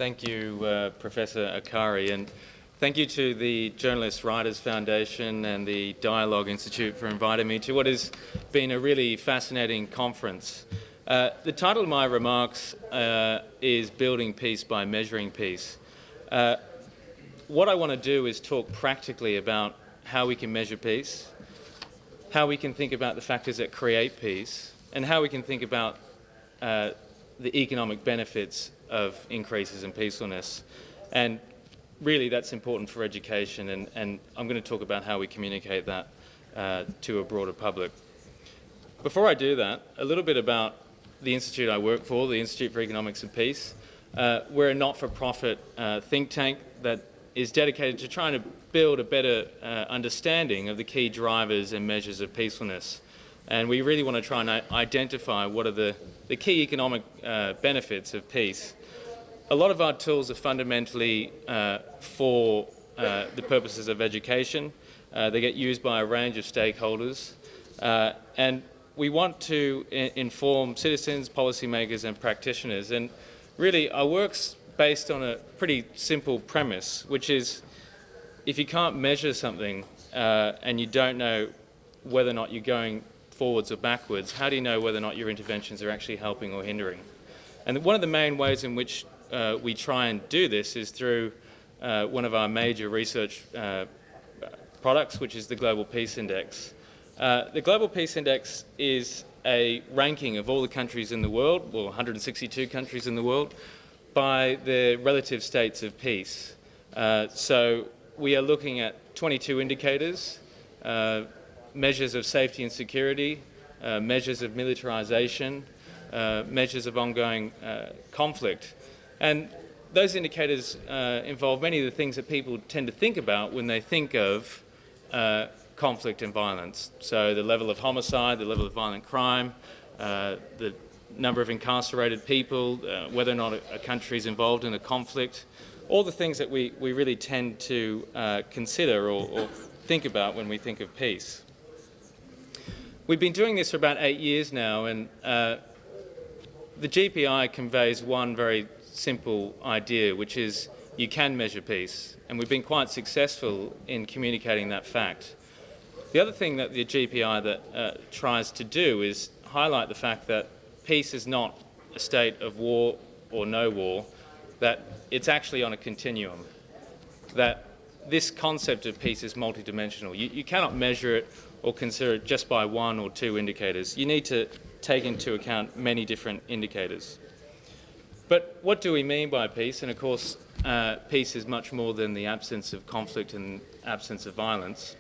Thank you, Professor Akari, and thank you to the Journalist Writers Foundation and the Dialogue Institute for inviting me to what has been a really fascinating conference. The title of my remarks is Building Peace by Measuring Peace. What I want to do is talk practically about how we can measure peace, how we can think about the factors that create peace, and how we can think about the economic benefits of increases in peacefulness. And really that's important for education, and I'm going to talk about how we communicate that to a broader public. Before I do that, a little bit about the institute I work for, the Institute for Economics and Peace. We're a not-for-profit think tank that is dedicated to trying to build a better understanding of the key drivers and measures of peacefulness. And we really want to try and identify what are the key economic benefits of peace. A lot of our tools are fundamentally for the purposes of education. They get used by a range of stakeholders. And we want to inform citizens, policymakers and practitioners. And really our work's based on a pretty simple premise, which is if you can't measure something and you don't know whether or not you're going forwards or backwards, how do you know whether or not your interventions are actually helping or hindering? And one of the main ways in which we try and do this is through one of our major research products, which is the Global Peace Index. The Global Peace Index is a ranking of all the countries in the world, well, 162 countries in the world, by the relative states of peace. So we are looking at 22 indicators, measures of safety and security, measures of militarization, measures of ongoing conflict. And those indicators involve many of the things that people tend to think about when they think of conflict and violence. So the level of homicide, the level of violent crime, the number of incarcerated people, whether or not a country is involved in a conflict, all the things that we really tend to consider or think about when we think of peace. We've been doing this for about 8 years now, and the GPI conveys one very simple idea, which is you can measure peace, and we've been quite successful in communicating that fact. The other thing that the GPI tries to do is highlight the fact that peace is not a state of war or no war, that it's actually on a continuum, that this concept of peace is multidimensional. You cannot measure it or consider it just by one or two indicators. You need to take into account many different indicators. But what do we mean by peace? And of course, peace is much more than the absence of conflict and absence of violence.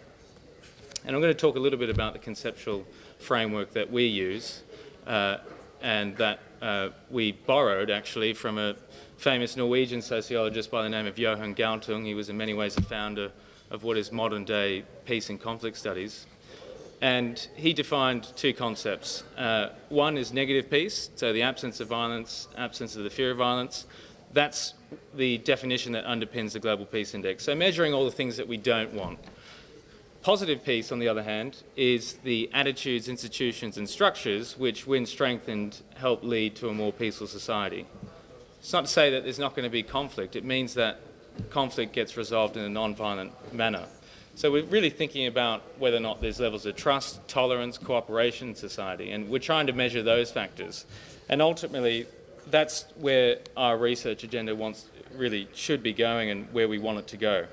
And I'm going to talk a little bit about the conceptual framework that we use and that we borrowed actually from a famous Norwegian sociologist by the name of Johan Galtung. He was in many ways the founder of what is modern day peace and conflict studies. And he defined two concepts. One is negative peace, so the absence of violence, absence of the fear of violence. That's the definition that underpins the Global Peace Index. So measuring all the things that we don't want. Positive peace, on the other hand, is the attitudes, institutions and structures which win strength and help lead to a more peaceful society. It's not to say that there's not going to be conflict. It means that conflict gets resolved in a non-violent manner. So we're really thinking about whether or not there's levels of trust, tolerance, cooperation in society, and we're trying to measure those factors. And ultimately, that's where our research agenda really should be going and where we want it to go.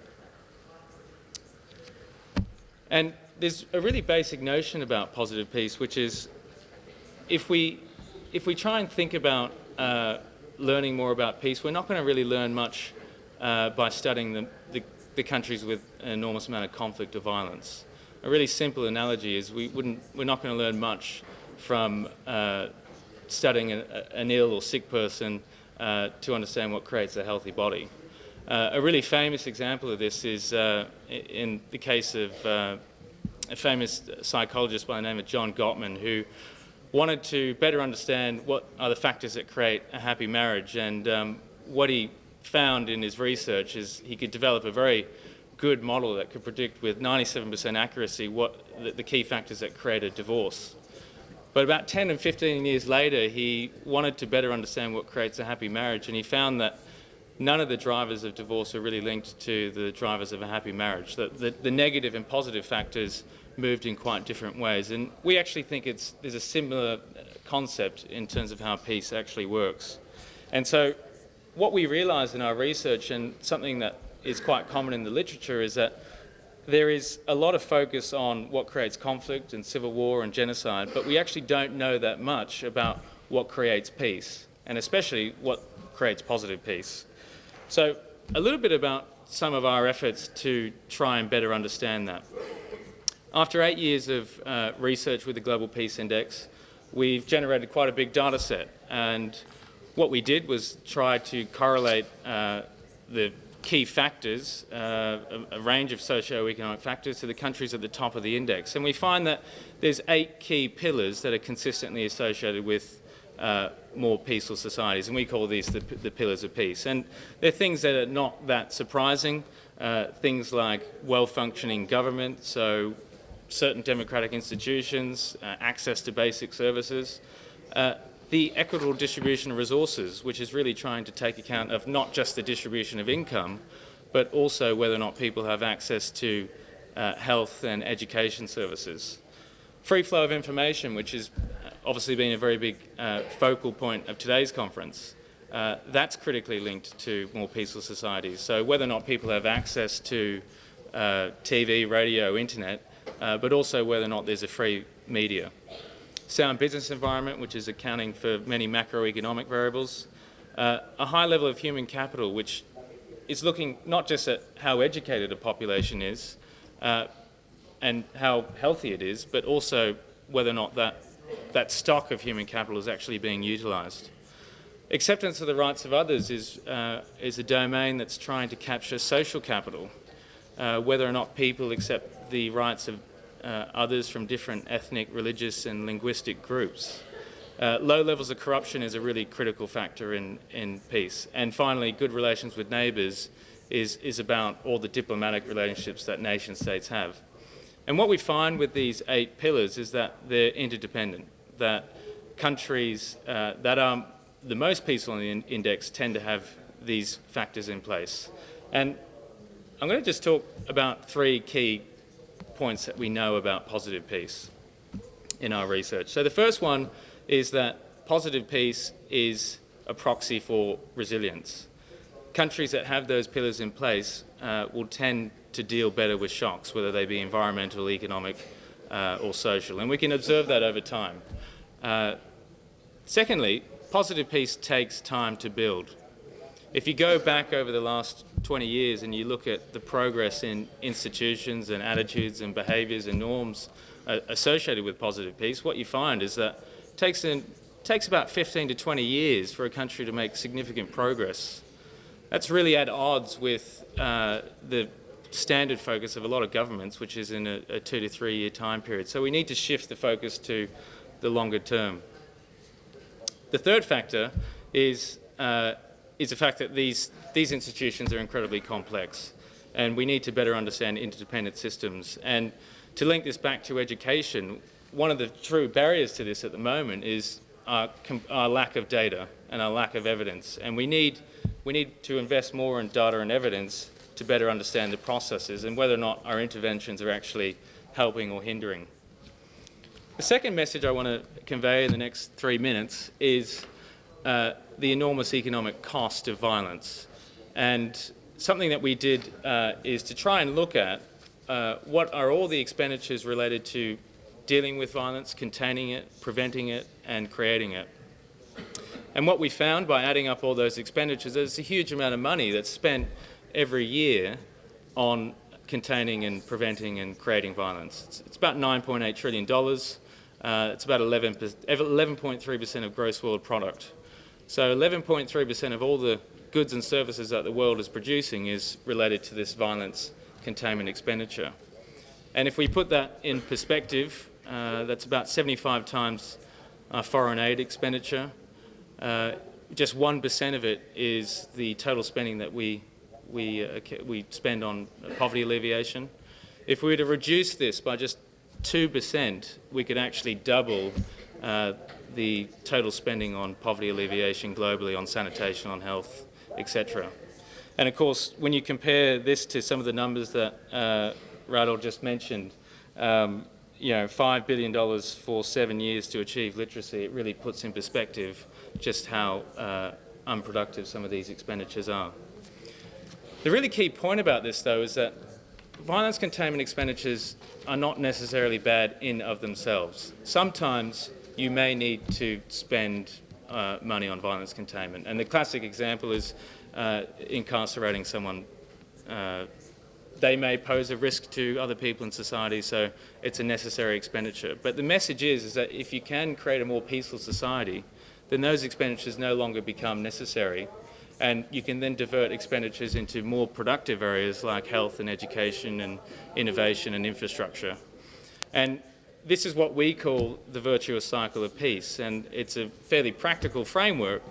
And there's a really basic notion about positive peace, which is if we try and think about learning more about peace, we're not going to really learn much by studying the countries with an enormous amount of conflict or violence. A really simple analogy is we're not going to learn much from studying an ill or sick person to understand what creates a healthy body. A really famous example of this is in the case of a famous psychologist by the name of John Gottman, who wanted to better understand what are the factors that create a happy marriage. And what he found in his research is he could develop a very good model that could predict with 97% accuracy what the key factors that create a divorce. But about 10 and 15 years later, he wanted to better understand what creates a happy marriage, and he found that none of the drivers of divorce are really linked to the drivers of a happy marriage. The negative and positive factors moved in quite different ways. And we actually think there's a similar concept in terms of how peace actually works. And so what we realise in our research, and something that is quite common in the literature, is that there is a lot of focus on what creates conflict and civil war and genocide, but we actually don't know that much about what creates peace, and especially what creates positive peace. So a little bit about some of our efforts to try and better understand that. After 8 years of research with the Global Peace Index, we've generated quite a big data set, and what we did was try to correlate the key factors, a range of socio-economic factors, to the countries at the top of the index. And we find that there's 8 key pillars that are consistently associated with more peaceful societies, and we call these the pillars of peace. And they're things that are not that surprising, things like well-functioning government, so certain democratic institutions, access to basic services, the equitable distribution of resources, which is really trying to take account of not just the distribution of income, but also whether or not people have access to health and education services. Free flow of information, which has obviously been a very big focal point of today's conference. That's critically linked to more peaceful societies. So whether or not people have access to TV, radio, internet, but also whether or not there's a free media. Sound business environment, which is accounting for many macroeconomic variables. A high level of human capital, which is looking not just at how educated a population is and how healthy it is, but also whether or not that stock of human capital is actually being utilised. Acceptance of the rights of others is a domain that's trying to capture social capital, whether or not people accept the rights of others from different ethnic, religious and linguistic groups. Low levels of corruption is a really critical factor in peace. And finally, good relations with neighbours is about all the diplomatic relationships that nation states have. And what we find with these 8 pillars is that they're interdependent, that countries that are the most peaceful on the index tend to have these factors in place. And I'm going to just talk about 3 key points that we know about positive peace in our research. So the first one is that positive peace is a proxy for resilience. Countries that have those pillars in place will tend to deal better with shocks, whether they be environmental, economic or social, and we can observe that over time. Secondly, positive peace takes time to build. If you go back over the last 20 years and you look at the progress in institutions and attitudes and behaviours and norms associated with positive peace, what you find is that it takes about 15 to 20 years for a country to make significant progress. That's really at odds with the standard focus of a lot of governments, which is in a 2 to 3 year time period. So we need to shift the focus to the longer term. The third factor is the fact that these institutions are incredibly complex, and we need to better understand interdependent systems. And to link this back to education, one of the true barriers to this at the moment is our lack of data and our lack of evidence. And we need to invest more in data and evidence to better understand the processes and whether or not our interventions are actually helping or hindering. The second message I want to convey in the next 3 minutes is the enormous economic cost of violence. And something that we did is to try and look at what are all the expenditures related to dealing with violence, containing it, preventing it, and creating it. And what we found by adding up all those expenditures, there's a huge amount of money that's spent every year on containing and preventing and creating violence. It's about $9.8 trillion. It's about 11.3% of gross world product. So 11.3% of all the goods and services that the world is producing is related to this violence containment expenditure. And if we put that in perspective, that's about 75 times our foreign aid expenditure. Just 1% of it is the total spending that we spend on poverty alleviation. If we were to reduce this by just 2%, we could actually double the total spending on poverty alleviation globally, on sanitation, on health, etc. And of course, when you compare this to some of the numbers that Radul just mentioned, you know, $5 billion for 7 years to achieve literacy, it really puts in perspective just how unproductive some of these expenditures are. The really key point about this, though, is that violence containment expenditures are not necessarily bad in of themselves. Sometimes you may need to spend money on violence containment, and the classic example is incarcerating someone. They may pose a risk to other people in society, so it's a necessary expenditure. But the message is that if you can create a more peaceful society, then those expenditures no longer become necessary, and you can then divert expenditures into more productive areas like health and education and innovation and infrastructure. And this is what we call the virtuous cycle of peace, and it's a fairly practical framework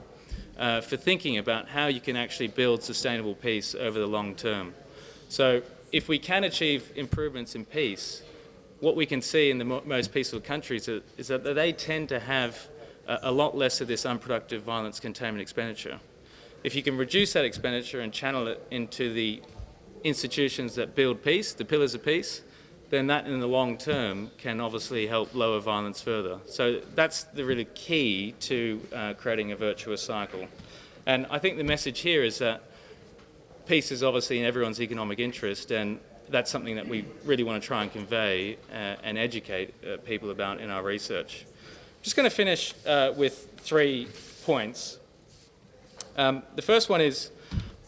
for thinking about how you can actually build sustainable peace over the long term. So if we can achieve improvements in peace, what we can see in the most peaceful countries is that they tend to have a lot less of this unproductive violence containment expenditure. If you can reduce that expenditure and channel it into the institutions that build peace, the pillars of peace, then that in the long term can obviously help lower violence further. So that's the really key to creating a virtuous cycle. And I think the message here is that peace is obviously in everyone's economic interest, and that's something that we really want to try and convey and educate people about in our research. I'm just going to finish with 3 points. The first one is,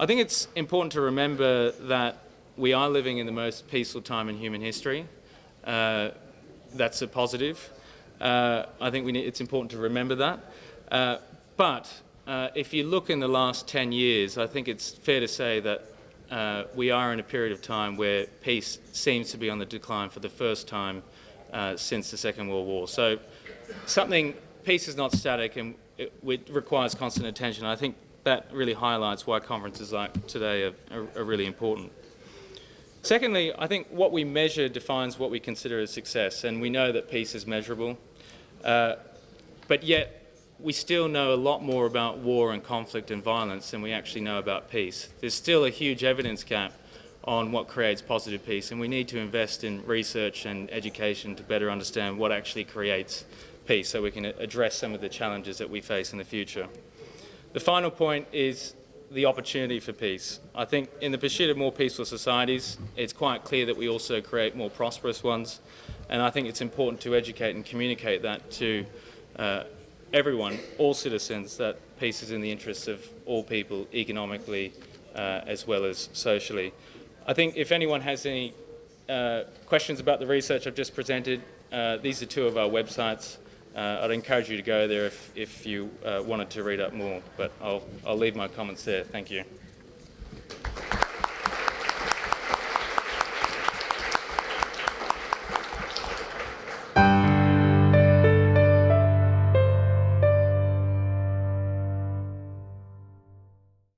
I think it's important to remember that we are living in the most peaceful time in human history. That's a positive. I think it's important to remember that. But if you look in the last 10 years, I think it's fair to say that we are in a period of time where peace seems to be on the decline for the first time since the Second World War. So peace is not static, and it requires constant attention. I think that really highlights why conferences like today are really important. Secondly, I think what we measure defines what we consider as success, and we know that peace is measurable, but yet we still know a lot more about war and conflict and violence than we actually know about peace. There's still a huge evidence gap on what creates positive peace, and we need to invest in research and education to better understand what actually creates peace so we can address some of the challenges that we face in the future. The final point is the opportunity for peace. I think in the pursuit of more peaceful societies, it's quite clear that we also create more prosperous ones, and I think it's important to educate and communicate that to everyone, all citizens, that peace is in the interests of all people economically as well as socially. I think if anyone has any questions about the research I've just presented, these are 2 of our websites. I'd encourage you to go there if you wanted to read up more, but I'll leave my comments there. Thank you.